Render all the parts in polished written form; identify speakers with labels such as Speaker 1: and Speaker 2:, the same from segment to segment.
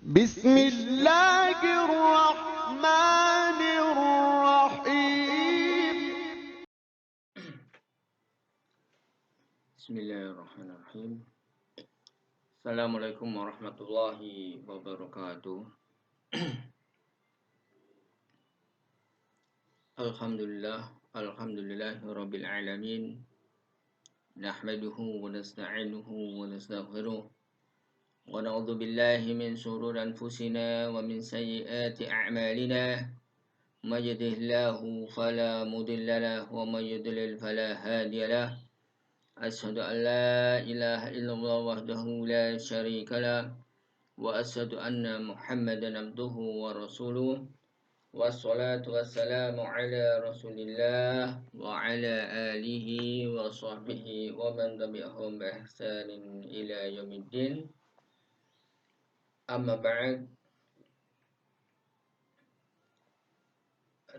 Speaker 1: بسم الله الرحمن الرحيم.
Speaker 2: Bismillahirrahmanirrahim. Assalamualaikum warahmatullahi wabarakatuh. Alhamdulillahirabbil alamin. Nahmaduhu wa nasta'inuhu wa nastaghfiruh. Wa na'udzu billahi min shururi anfusina wa min sayyiati a'malina. May yahdihillahu fala mudilla lahu wa may yudlil fala hadiya lahu. Asyhadu an la ilaha illallah wahdahu la syarika lah. Wa asyhadu anna Muhammadan abduhu wa rasuluh. Wassalatu wassalamu ala Rasulillah wa ala alihi wa sahbihi wa man tabi'ahum bi ihsanin ila yaumiddin. Amma ba'd.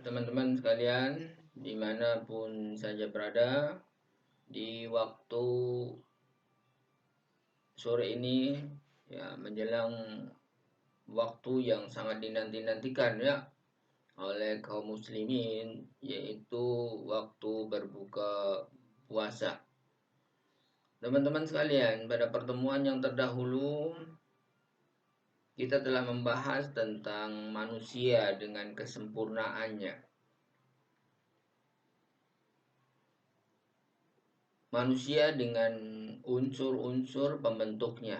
Speaker 2: Teman-teman sekalian, dimanapun saja berada, di waktu sore ini ya menjelang waktu yang sangat dinanti-nantikan ya oleh kaum muslimin, yaitu waktu berbuka puasa. Teman-teman sekalian, pada pertemuan yang terdahulu kita telah membahas tentang manusia dengan kesempurnaannya. Manusia dengan unsur-unsur pembentuknya.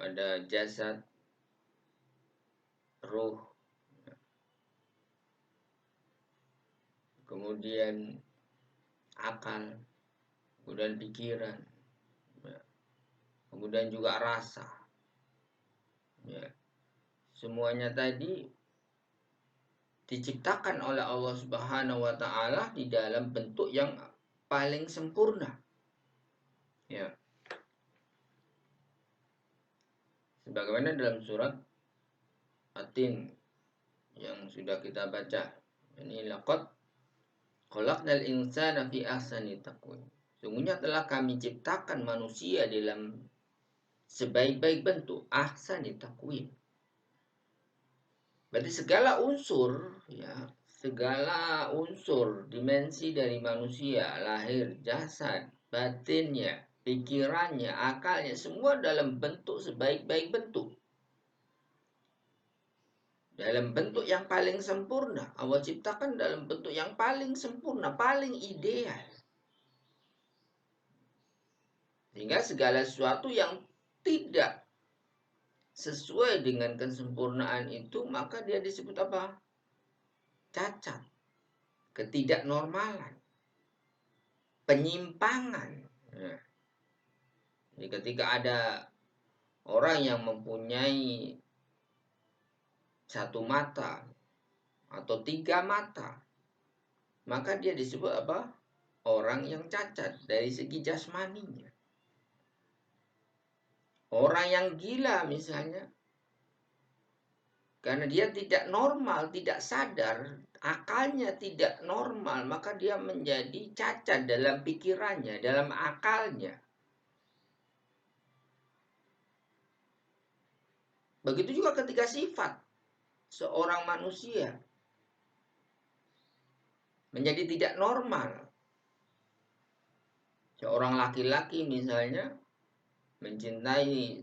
Speaker 2: Ada jasad, ruh, kemudian akal, kemudian pikiran, kemudian juga rasa. Ya. Semuanya tadi diciptakan oleh Allah Subhanahu wa taala di dalam bentuk yang paling sempurna. Ya. Sebagaimana dalam surat At-Tin yang sudah kita baca. Ini laqad khalaqnal insana fi ahsani taqwim. Sungguhnya telah kami ciptakan manusia dalam sebaik-baik bentuk, ahsani taqwim. Berarti segala unsur dimensi dari manusia, lahir, jasad, batinnya, pikirannya, akalnya, semua dalam bentuk sebaik-baik bentuk. Dalam bentuk yang paling sempurna. Allah ciptakan dalam bentuk yang paling sempurna, paling ideal. Sehingga segala sesuatu yang tidak sesuai dengan kesempurnaan itu, maka dia disebut apa? Cacat, ketidaknormalan, penyimpangan. Nah, jadi ketika ada orang yang mempunyai satu mata atau tiga mata, maka dia disebut apa? Orang yang cacat dari segi jasmaninya. Orang yang gila misalnya, karena dia tidak normal, tidak sadar, akalnya tidak normal, maka dia menjadi cacat dalam pikirannya, dalam akalnya. Begitu juga ketika sifat seorang manusia menjadi tidak normal. Seorang laki-laki misalnya mencintai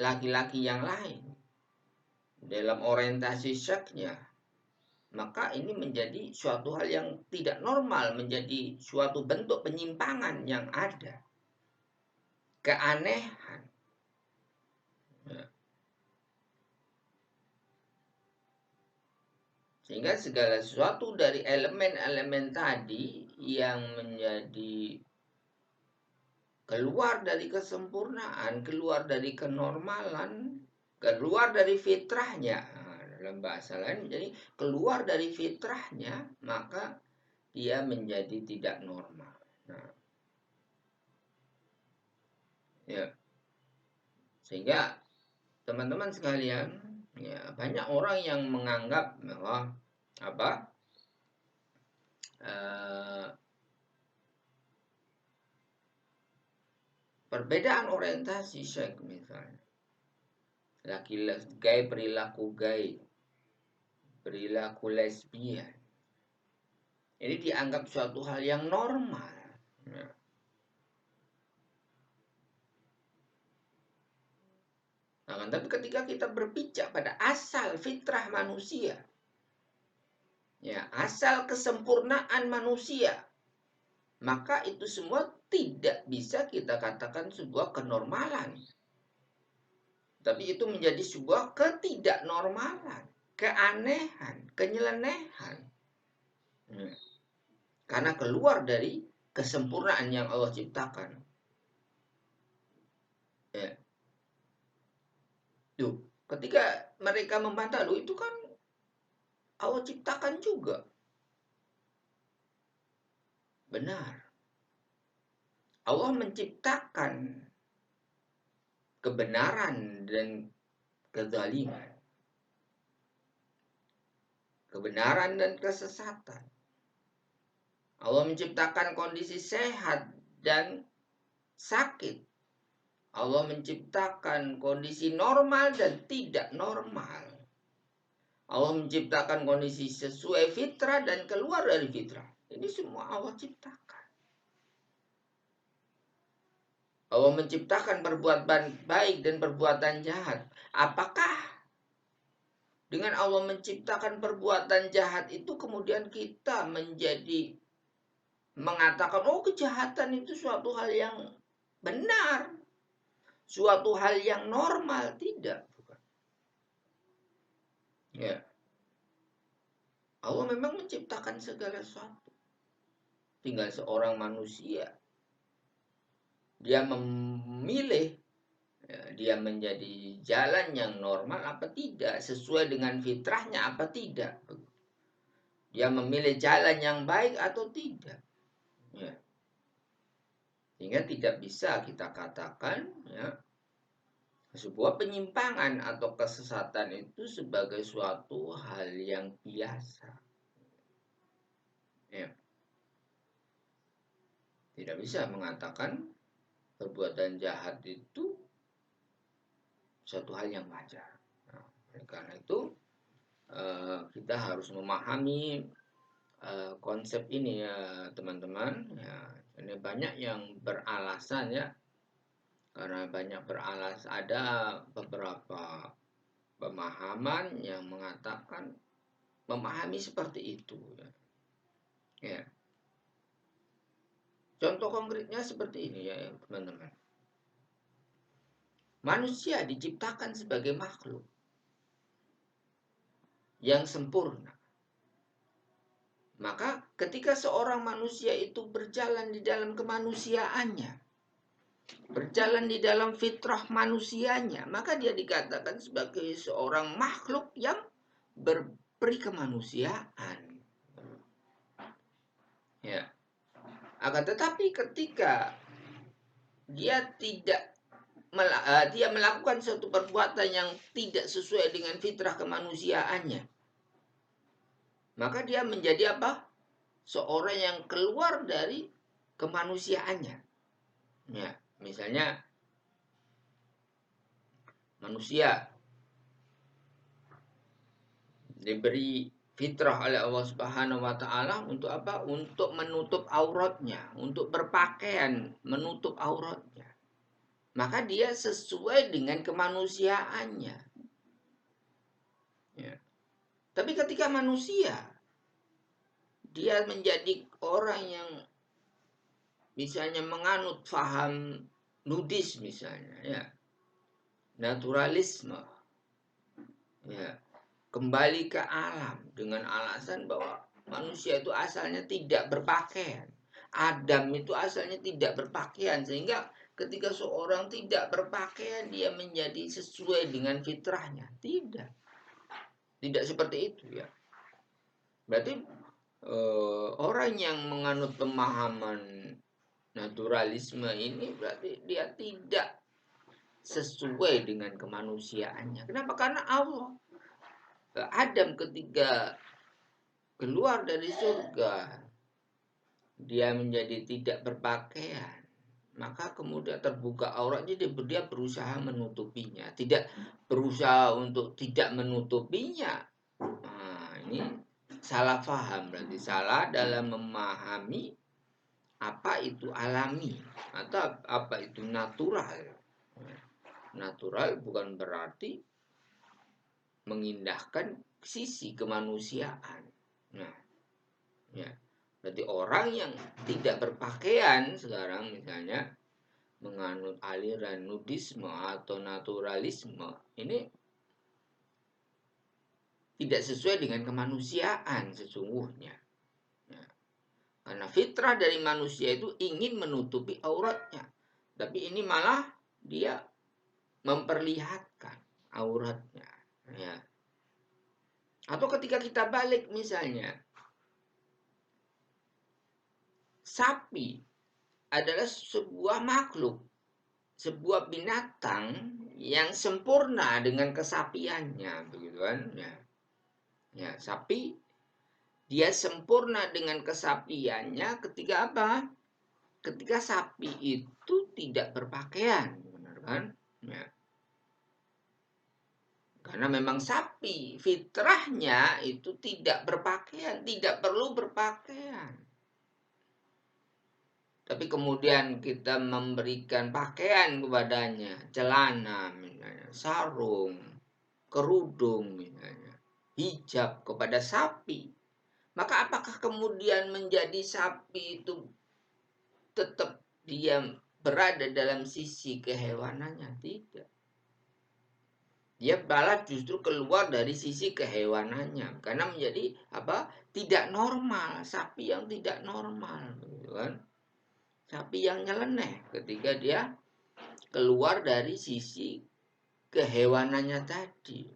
Speaker 2: laki-laki yang lain dalam orientasi seksnya, maka ini menjadi suatu hal yang tidak normal, menjadi suatu bentuk penyimpangan yang ada, keanehan. Sehingga segala sesuatu dari elemen-elemen tadi yang menjadi keluar dari kesempurnaan, keluar dari kenormalan, keluar dari fitrahnya. Dalam bahasa lain, jadi keluar dari fitrahnya, maka dia menjadi tidak normal. Nah, ya. Sehingga teman-teman sekalian, ya banyak orang yang menganggap bahwa apa? Perbedaan orientasi seks misalnya Laki-laki gay, perilaku gay, perilaku lesbian. Ini dianggap suatu hal yang normal. Ya. Nah, tapi ketika kita berpijak pada asal fitrah manusia, ya, asal kesempurnaan manusia, maka itu semua tidak bisa kita katakan sebuah kenormalan. Tapi itu menjadi sebuah ketidaknormalan, keanehan, kenyelenehan. Ya. Karena keluar dari kesempurnaan yang Allah ciptakan. Ya. Duh, ketika mereka membantah, loh itu kan Allah ciptakan juga. Benar. Allah menciptakan kebenaran dan kezaliman. Kebenaran dan kesesatan. Allah menciptakan kondisi sehat dan sakit. Allah menciptakan kondisi normal dan tidak normal. Allah menciptakan kondisi sesuai fitrah dan keluar dari fitrah. Ini semua Allah ciptakan. Allah menciptakan perbuatan baik dan perbuatan jahat. Apakah dengan Allah menciptakan perbuatan jahat itu kemudian kita menjadi mengatakan, oh kejahatan itu suatu hal yang benar, suatu hal yang normal? Tidak, bukan. Ya. Allah memang menciptakan segala sesuatu. Tinggal seorang manusia, dia memilih, ya, dia menjadi jalan yang normal apa tidak, sesuai dengan fitrahnya apa tidak. Dia memilih jalan yang baik atau tidak. Ya. Sehingga tidak bisa kita katakan, ya, sebuah penyimpangan atau kesesatan itu sebagai suatu hal yang biasa. Ya. Tidak bisa mengatakan perbuatan jahat itu suatu hal yang wajar. Nah, karena itu kita harus memahami konsep ini ya teman-teman. Ya, ini banyak yang beralasan ya, karena banyak beralas, ada beberapa pemahaman yang mengatakan memahami seperti itu. Ya. Contoh konkretnya seperti ini ya teman-teman. Manusia diciptakan sebagai makhluk yang sempurna. Maka ketika seorang manusia itu berjalan di dalam kemanusiaannya, berjalan di dalam fitrah manusianya, maka dia dikatakan sebagai seorang makhluk yang berperi kemanusiaan. Ya. Akan tetapi ketika dia dia melakukan suatu perbuatan yang tidak sesuai dengan fitrah kemanusiaannya, maka dia menjadi apa? Seorang yang keluar dari kemanusiaannya. Ya, misalnya manusia diberi fitrah oleh Allah Subhanahu wa taala untuk apa? Untuk menutup auratnya, untuk berpakaian menutup auratnya. Maka dia sesuai dengan kemanusiaannya. Ya. Tapi ketika manusia dia menjadi orang yang misalnya menganut faham nudis misalnya, ya, naturalisme, ya, kembali ke alam dengan alasan bahwa manusia itu asalnya tidak berpakaian, Adam itu asalnya tidak berpakaian, sehingga ketika seorang tidak berpakaian dia menjadi sesuai dengan fitrahnya. Tidak seperti itu ya. Berarti orang yang menganut pemahaman naturalisme ini berarti dia tidak sesuai dengan kemanusiaannya. Kenapa? Karena Allah, Adam ketika keluar dari surga, dia menjadi tidak berpakaian. maka kemudian terbuka auratnya, dia berusaha menutupinya, tidak berusaha untuk tidak menutupinya. Nah, ini salah paham, berarti salah dalam memahami apa itu alami atau apa itu natural. Natural bukan berarti mengindahkan sisi kemanusiaan. Nah, ya. Berarti orang yang tidak berpakaian sekarang misalnya menganut aliran nudisme atau naturalisme, ini tidak sesuai dengan kemanusiaan sesungguhnya. Ya. Karena fitrah dari manusia itu ingin menutupi auratnya. Tapi ini malah dia memperlihatkan auratnya. Ya. Atau ketika kita balik misalnya, sapi adalah sebuah makhluk, sebuah binatang yang sempurna dengan kesapiannya, begitu kan? Ya, ya, sapi dia sempurna dengan kesapiannya ketika apa? Ketika sapi itu tidak berpakaian, benar kan? Ya. Karena memang sapi fitrahnya itu tidak berpakaian, tidak perlu berpakaian. Tapi kemudian kita memberikan pakaian kepadanya, celana misalnya, sarung, kerudung misalnya, hijab kepada sapi. Maka apakah kemudian menjadi sapi itu tetap dia berada dalam sisi kehewanannya? Tidak. Dia malah justru keluar dari sisi kehewanannya karena menjadi apa? Tidak normal, sapi yang tidak normal, gitu kan? Sapi yang nyeleneh ketika dia keluar dari sisi kehewanannya tadi.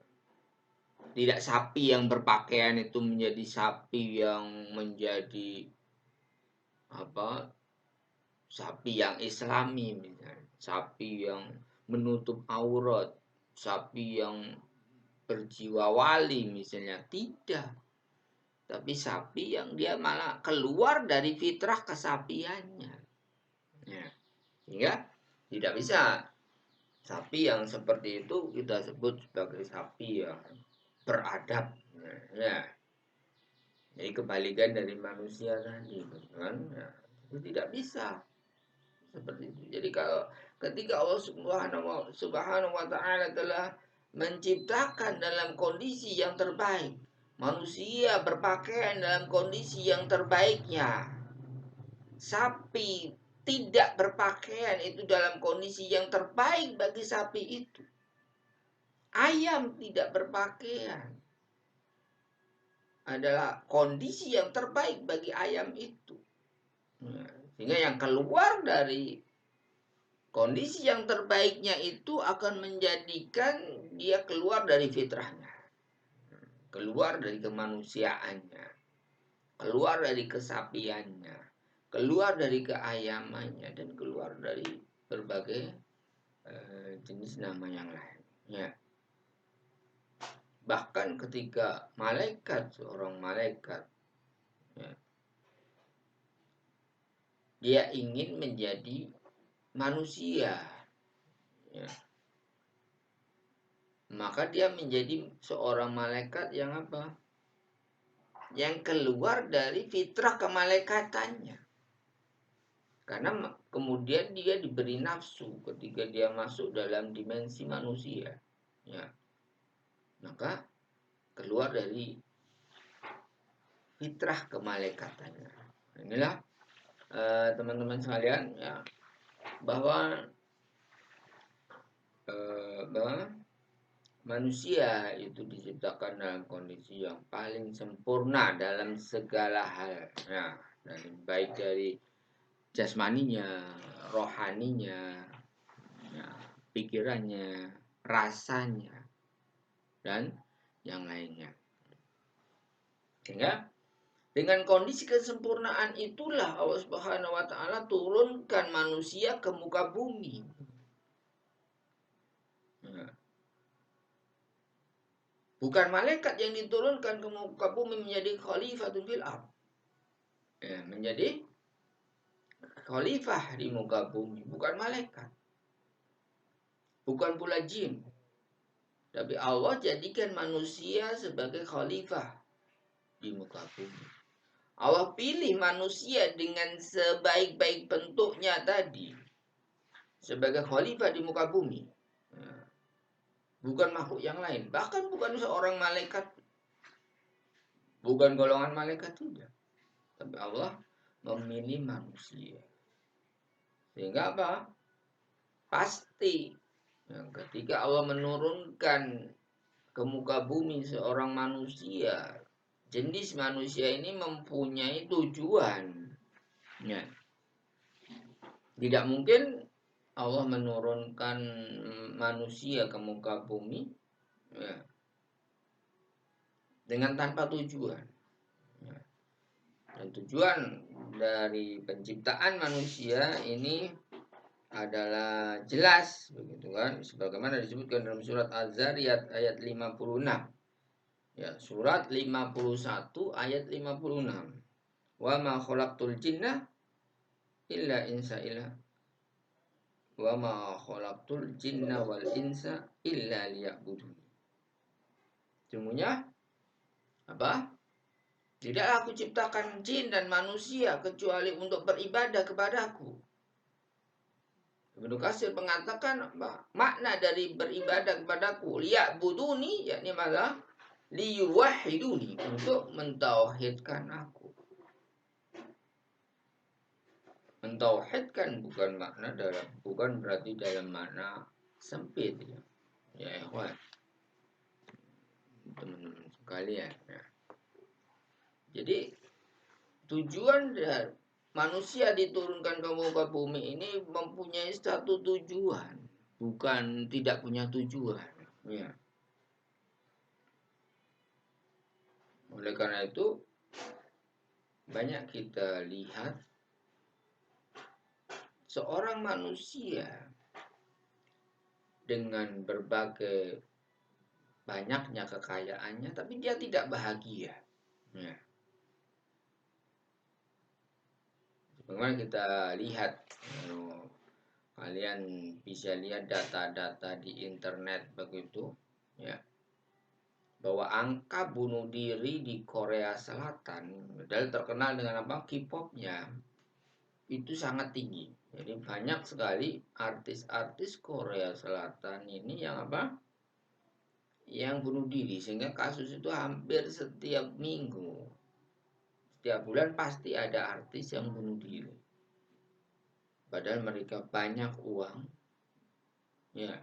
Speaker 2: Tidak sapi yang berpakaian itu menjadi sapi yang menjadi apa? Sapi yang islami misalnya. Sapi yang menutup aurat, sapi yang berjiwa wali misalnya. Tidak. Tapi sapi yang dia malah keluar dari fitrah kesapiannya. Ya. Sehingga tidak bisa sapi yang seperti itu kita sebut sebagai sapi yang beradab. Ya. Jadi kebalikan dari manusia tadi, kan? Ya. Itu tidak bisa seperti itu. Jadi kalau ketika Allah Subhanahu wa taala telah menciptakan dalam kondisi yang terbaik, manusia berpakaian dalam kondisi yang terbaiknya, sapi tidak berpakaian itu dalam kondisi yang terbaik bagi sapi itu. Ayam tidak berpakaian adalah kondisi yang terbaik bagi ayam itu. Sehingga yang keluar dari kondisi yang terbaiknya itu akan menjadikan dia keluar dari fitrahnya, keluar dari kemanusiaannya, keluar dari kesapiannya, keluar dari keayamannya, dan keluar dari berbagai jenis nama yang lain. Ya. Bahkan ketika seorang malaikat, ya, dia ingin menjadi manusia, ya, maka dia menjadi seorang malaikat yang apa? Yang keluar dari fitrah kemalaikatannya. Karena kemudian dia diberi nafsu ketika dia masuk dalam dimensi manusia, ya. Maka keluar dari fitrah kemalaikatannya. Inilah teman-teman sekalian, ya, bahwa manusia itu diciptakan dalam kondisi yang paling sempurna dalam segala hal, ya, baik dari jasmaninya, rohaninya, ya, pikirannya, rasanya, dan yang lainnya. Sehingga dengan kondisi kesempurnaan itulah Allah Subhanahu wa taala turunkan manusia ke muka bumi. Ya. Bukan malaikat yang diturunkan ke muka bumi menjadi khalifatul fil ardh. Ya, menjadi khalifah di muka bumi, bukan malaikat, bukan pula jin. Tapi Allah jadikan manusia sebagai khalifah di muka bumi. Allah pilih manusia dengan sebaik-baik bentuknya tadi sebagai khalifah di muka bumi. Bukan makhluk yang lain, bahkan bukan seorang malaikat, bukan golongan malaikat, tidak. Tapi Allah memilih manusia. Sehingga apa? Pasti ketika Allah menurunkan ke muka bumi seorang manusia, jenis manusia ini mempunyai tujuan. Ya. Tidak mungkin Allah menurunkan manusia ke muka bumi ya, dengan tanpa tujuan. Ya. Dan tujuan dari penciptaan manusia ini adalah jelas, begitu kan, sebagaimana disebutkan dalam surat Az-Zariyat ayat 56. Ya, surat 51 ayat 56. Wa ma khalaqtul jinna illa insa illa wa ma khalaqtul jinna wal insa illa liya'budun. Sesungguhnya apa? Tidak aku ciptakan jin dan manusia kecuali untuk beribadah kepadaku. Ibnu Katsir mengatakan makna dari beribadah kepadaku liya'buduni, yakni malah liyuwahhiduni, untuk mentauhidkan aku. Mentauhidkan bukan berarti dalam makna sempit ya. Ya ikhwan, teman-teman sekalian ya. Jadi tujuan dari manusia diturunkan ke muka bumi ini mempunyai satu tujuan, bukan tidak punya tujuan ya. Oleh karena itu banyak kita lihat seorang manusia dengan berbagai banyaknya kekayaannya, tapi dia tidak bahagia. Ya. Bagaimana kita lihat, kalian bisa lihat data-data di internet begitu, ya, bahwa angka bunuh diri di Korea Selatan, dan terkenal dengan apa, K-popnya, itu sangat tinggi. Jadi banyak sekali artis-artis Korea Selatan ini yang apa, yang bunuh diri, sehingga kasus itu hampir setiap minggu, setiap bulan pasti ada artis yang bunuh diri. Padahal mereka banyak uang, ya,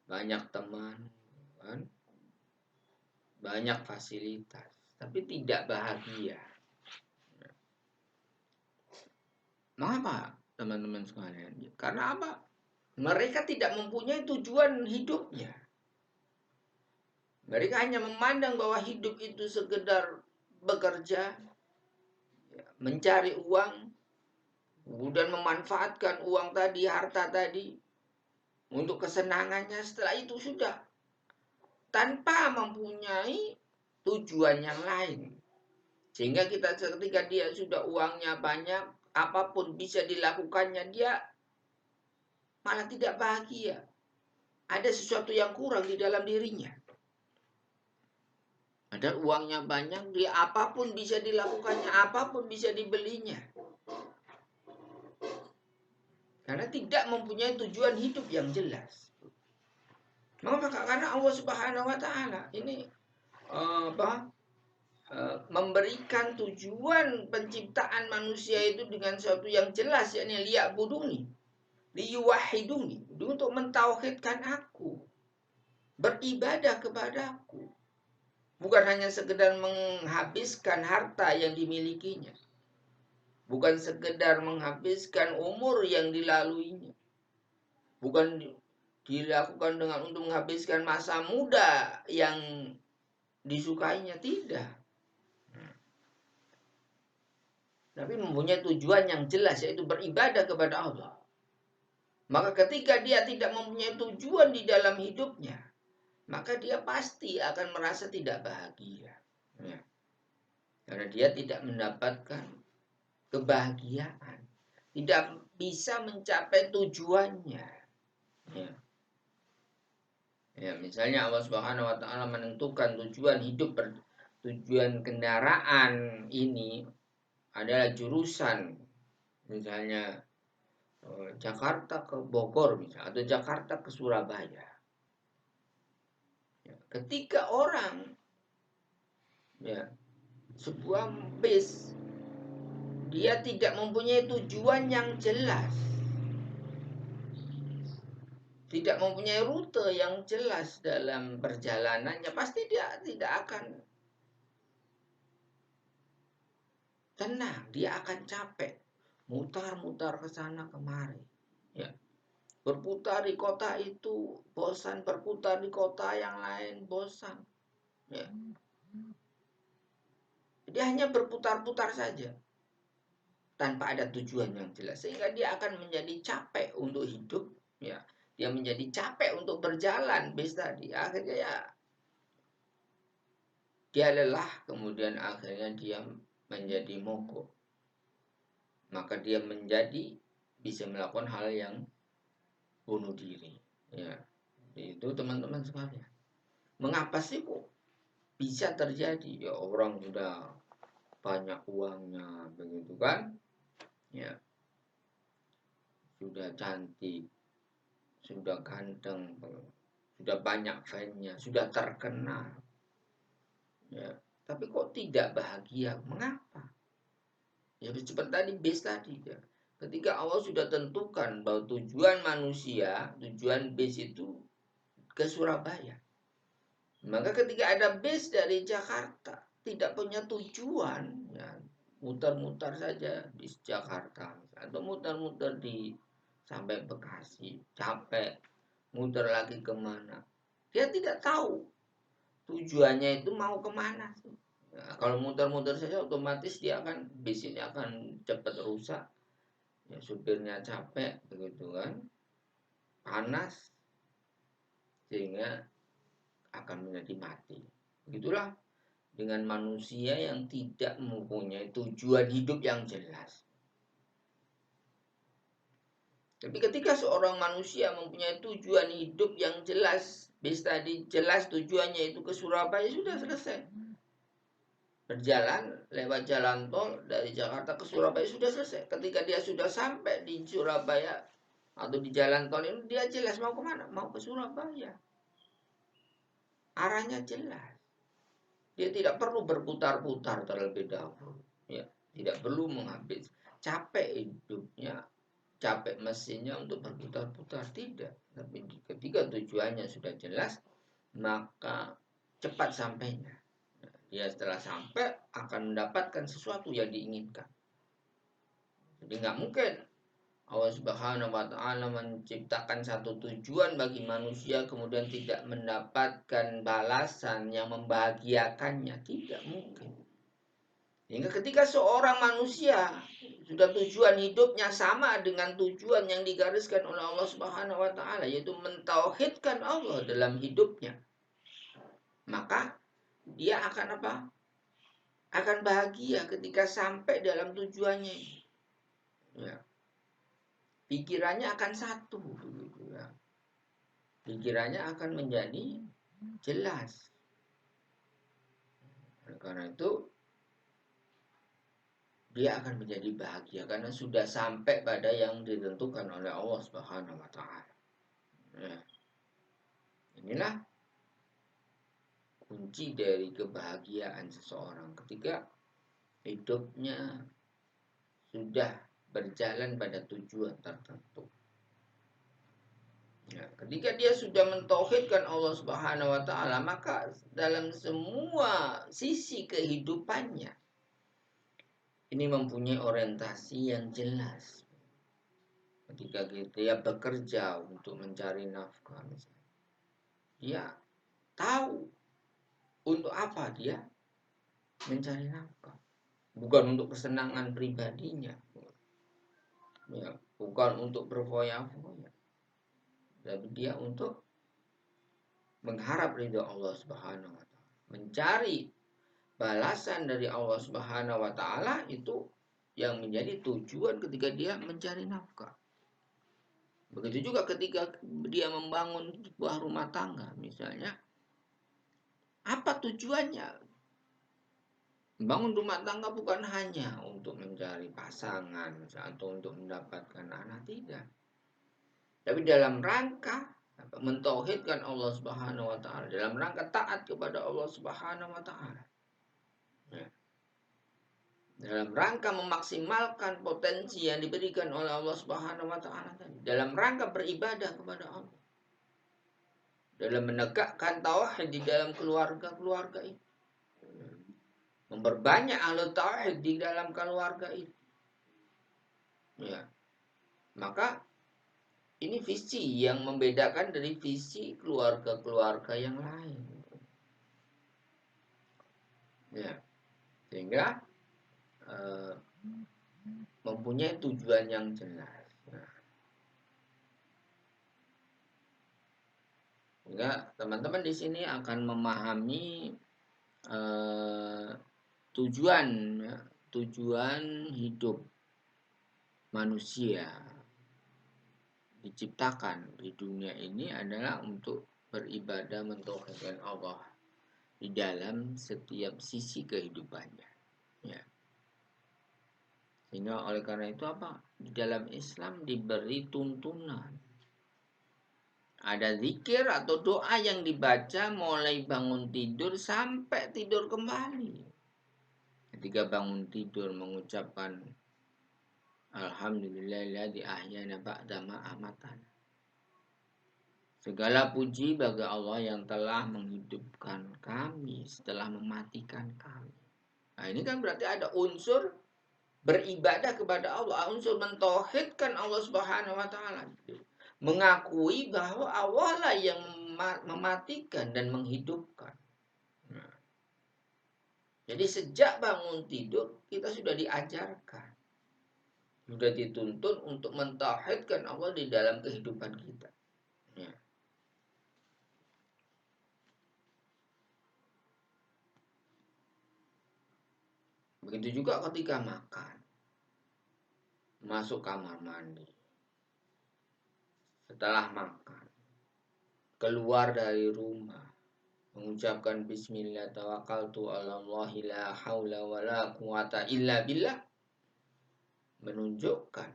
Speaker 2: banyak teman, kan, banyak fasilitas, tapi tidak bahagia. Mengapa, teman-teman sekalian? Karena apa? Mereka tidak mempunyai tujuan hidupnya. Mereka hanya memandang bahwa hidup itu sekedar bekerja, mencari uang, kemudian memanfaatkan uang tadi, harta tadi, untuk kesenangannya. Setelah itu sudah, tanpa mempunyai tujuan yang lain. Sehingga ketika dia sudah uangnya banyak, apapun bisa dilakukannya, dia malah tidak bahagia. Ada sesuatu yang kurang di dalam dirinya. Ada uangnya banyak, dia apapun bisa dilakukannya, apapun bisa dibelinya. Karena tidak mempunyai tujuan hidup yang jelas. Maka karena Allah Subhanahu wa Ta'ala ini memberikan tujuan penciptaan manusia itu dengan sesuatu yang jelas, yakni liya'buduni, liyuwahhiduni, untuk mentauhidkan aku, beribadah kepadaku. Bukan hanya sekedar menghabiskan harta yang dimilikinya, bukan sekedar menghabiskan umur yang dilaluinya, bukan dilakukan dengan untuk menghabiskan masa muda yang disukainya, tidak. Tapi mempunyai tujuan yang jelas, yaitu beribadah kepada Allah. Maka ketika dia tidak mempunyai tujuan di dalam hidupnya, maka dia pasti akan merasa tidak bahagia. Ya. Karena dia tidak mendapatkan kebahagiaan, tidak bisa mencapai tujuannya. Ya, misalnya Allah Subhanahu wa taala menentukan tujuan hidup, tujuan kendaraan ini adalah jurusan, misalnya Jakarta ke Bogor misalnya, atau Jakarta ke Surabaya. Ya, ketika orang, ya, sebuah bis, dia tidak mempunyai tujuan yang jelas, tidak mempunyai rute yang jelas dalam perjalanannya, pasti dia tidak akan tenang, dia akan capek, mutar-mutar ke sana kemari, ya, berputar di kota itu bosan, berputar di kota yang lain bosan, ya. Dia hanya berputar-putar saja tanpa ada tujuan yang jelas, sehingga dia akan menjadi capek untuk hidup, ya. Dia menjadi capek untuk berjalan bis tadi, akhirnya ya dia lelah, kemudian akhirnya dia menjadi mogok, maka dia menjadi bisa melakukan hal yang bunuh diri, ya. Itu teman-teman sekalian, mengapa sih kok bisa terjadi? Ya, orang sudah banyak uangnya begitu kan, ya, sudah cantik, sudah ganteng, sudah banyak fansnya, sudah terkenal, ya, tapi kok tidak bahagia? Mengapa? Ya seperti tadi bis tadi, ya. Ketika Allah sudah tentukan bahwa tujuan manusia, tujuan bis itu ke Surabaya, maka ketika ada bis dari Jakarta tidak punya tujuan, ya, muter-muter saja di Jakarta atau muter-muter di sampai Bekasi, capek, muter lagi kemana, dia tidak tahu tujuannya itu mau kemana sih. Ya, kalau muter-muter saja otomatis dia akan, bis ini akan cepat rusak, ya, supirnya capek begitu kan, panas, sehingga akan menjadi mati. Begitulah dengan manusia yang tidak mempunyai tujuan hidup yang jelas. Tapi ketika seorang manusia mempunyai tujuan hidup yang jelas, bis tadi jelas tujuannya itu ke Surabaya, sudah selesai. Berjalan lewat jalan tol dari Jakarta ke Surabaya sudah selesai. Ketika dia sudah sampai di Surabaya atau di jalan tol ini, dia jelas mau kemana? Mau ke Surabaya. Arahnya jelas. Dia tidak perlu berputar-putar terlebih dahulu, ya. Tidak perlu menghabis capek hidupnya, capek mesinnya untuk berputar-putar, tidak. Tapi ketika tujuannya sudah jelas, maka cepat sampainya. Dia setelah sampai akan mendapatkan sesuatu yang diinginkan. Jadi nggak mungkin Allah Subhanahu wa taala menciptakan satu tujuan bagi manusia kemudian tidak mendapatkan balasan yang membahagiakannya, tidak mungkin. Hingga ketika seorang manusia sudah tujuan hidupnya sama dengan tujuan yang digariskan oleh Allah Subhanahu wa taala, yaitu mentauhidkan Allah dalam hidupnya, maka dia akan apa? Akan bahagia ketika sampai dalam tujuannya. Ya. Pikirannya akan satu, begitu ya. Pikirannya akan menjadi jelas. Karena itu dia akan menjadi bahagia karena sudah sampai pada yang ditentukan oleh Allah Subhanahu wa taala. Ya. Inilah kunci dari kebahagiaan seseorang ketika hidupnya sudah berjalan pada tujuan tertentu. Ya, ketika dia sudah mentauhidkan Allah Subhanahu wa taala, maka dalam semua sisi kehidupannya ini mempunyai orientasi yang jelas. Ketika dia bekerja untuk mencari nafkah, misalnya, dia tahu untuk apa dia mencari nafkah, bukan untuk kesenangan pribadinya, ya, bukan untuk berfoya-foya, tapi dia untuk mengharap ridho Allah Subhanahu wa taala, mencari balasan dari Allah Subhanahu wa taala itu yang menjadi tujuan ketika dia mencari nafkah. Begitu juga ketika dia membangun sebuah rumah tangga misalnya, apa tujuannya? Membangun rumah tangga bukan hanya untuk mencari pasangan atau untuk mendapatkan anak, tidak. Tapi dalam rangka mentauhidkan Allah Subhanahu wa taala, dalam rangka taat kepada Allah Subhanahu wa taala. Ya. Dalam rangka memaksimalkan potensi yang diberikan oleh Allah Subhanahu wa taala, dalam rangka beribadah kepada Allah. Dalam menegakkan tauhid di dalam keluarga-keluarga itu. Memperbanyak ahli tauhid di dalam keluarga itu. Ya. Maka ini visi yang membedakan dari visi keluarga-keluarga yang lain. Ya. Sehingga mempunyai tujuan yang jelas. Nah. Sehingga teman-teman di sini akan memahami tujuan hidup manusia diciptakan di dunia ini adalah untuk beribadah mentauhidkan Allah di dalam setiap sisi kehidupannya. Ya. Sehingga oleh karena itu apa? Di dalam Islam diberi tuntunan. Ada zikir atau doa yang dibaca mulai bangun tidur sampai tidur kembali. Ketika bangun tidur mengucapkan Alhamdulillahilladzi ahyana ba'da ma amatana. Segala puji bagi Allah yang telah menghidupkan kami setelah mematikan kami. Nah, ini kan berarti ada unsur beribadah kepada Allah, unsur mentauhidkan Allah Subhanahu wa taala. Mengakui bahwa Allah lah yang mematikan dan menghidupkan. Nah, jadi sejak bangun tidur kita sudah diajarkan, sudah dituntun untuk mentauhidkan Allah di dalam kehidupan kita. Ya. Begitu juga ketika makan, masuk kamar mandi, setelah makan, keluar dari rumah, mengucapkan bismillah tawakkaltu 'alallahi la haula wala quwata illa billah, menunjukkan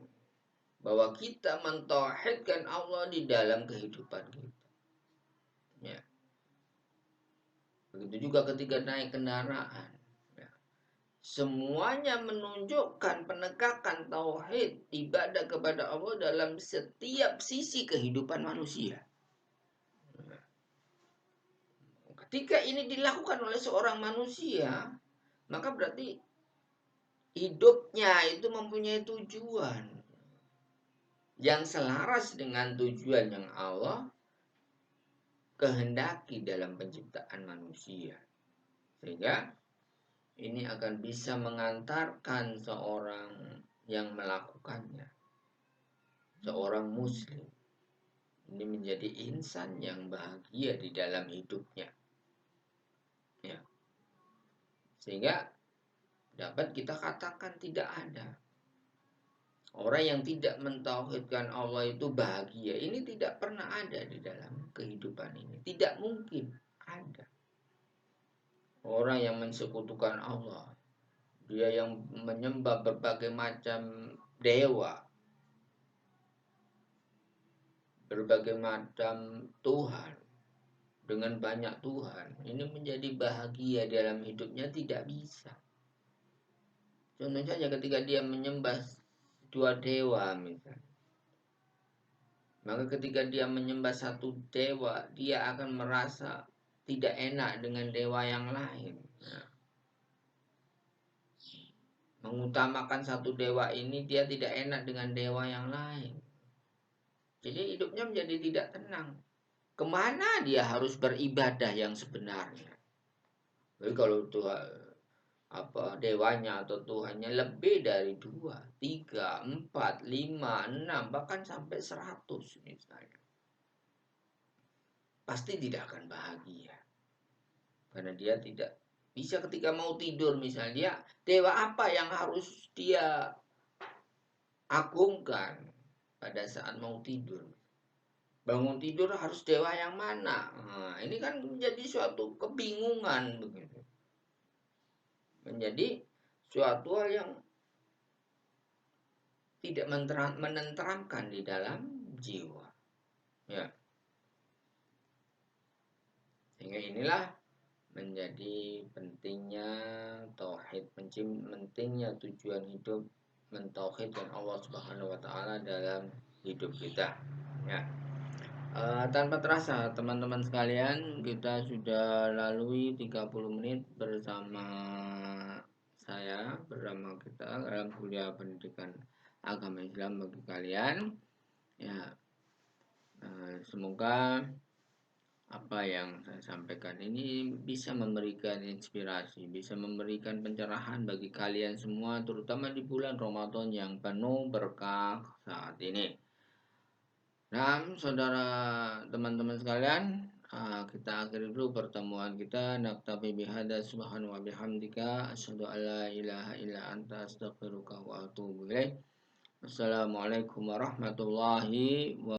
Speaker 2: bahwa kita mentauhidkan Allah di dalam kehidupan kita. Ya. Begitu juga ketika naik kendaraan. Ya. Semuanya menunjukkan penegakan tauhid, ibadah kepada Allah dalam setiap sisi kehidupan manusia. Ya. Ketika ini dilakukan oleh seorang manusia, maka berarti hidupnya itu mempunyai tujuan yang selaras dengan tujuan yang Allah kehendaki dalam penciptaan manusia. Sehingga ini akan bisa mengantarkan seorang yang melakukannya, seorang muslim, ini menjadi insan yang bahagia di dalam hidupnya. Ya. Sehingga dapat kita katakan tidak ada orang yang tidak mentauhidkan Allah itu bahagia. Ini tidak pernah ada di dalam kehidupan ini. Tidak mungkin ada orang yang mensekutukan Allah. Dia yang menyembah berbagai macam dewa, berbagai macam Tuhan, dengan banyak Tuhan. Ini menjadi bahagia dalam hidupnya tidak bisa. Contoh saja ketika dia menyembah dua dewa misalnya. Maka ketika dia menyembah satu dewa, dia akan merasa tidak enak dengan dewa yang lain. Nah, mengutamakan satu dewa ini, dia tidak enak dengan dewa yang lain. Jadi hidupnya menjadi tidak tenang. Kemana dia harus beribadah yang sebenarnya? Jadi kalau Tuhan dewanya atau Tuhannya lebih dari 2, 3, 4, 5, 6, bahkan sampai 100 misalnya, pasti tidak akan bahagia karena dia tidak Bisa ketika mau tidur misalnya, dewa apa yang harus dia agungkan pada saat mau tidur. Bangun tidur harus dewa yang mana? Nah, ini kan menjadi suatu kebingungan begitu. Menjadi suatu hal yang tidak menenteramkan di dalam jiwa. Ya. Sehingga inilah menjadi pentingnya tauhid, pentingnya tujuan hidup mentauhidkan Allah Subhanahu wa taala dalam hidup kita. Ya. Tanpa terasa teman-teman sekalian, kita sudah lalui 30 menit bersama saya, bersama kita dalam kuliah pendidikan agama Islam bagi kalian. Ya, semoga apa yang saya sampaikan ini bisa memberikan inspirasi, bisa memberikan pencerahan bagi kalian semua, terutama di bulan Ramadan yang penuh berkah saat ini. Nah, saudara teman-teman sekalian, kita akhiri dulu pertemuan kita. Naktafi bihada subhanahu wa bihamdika asyhadu an la ilaha illa anta astaghfiruka wa atubu ilaik. Assalamualaikum warahmatullahi wabarakatuh.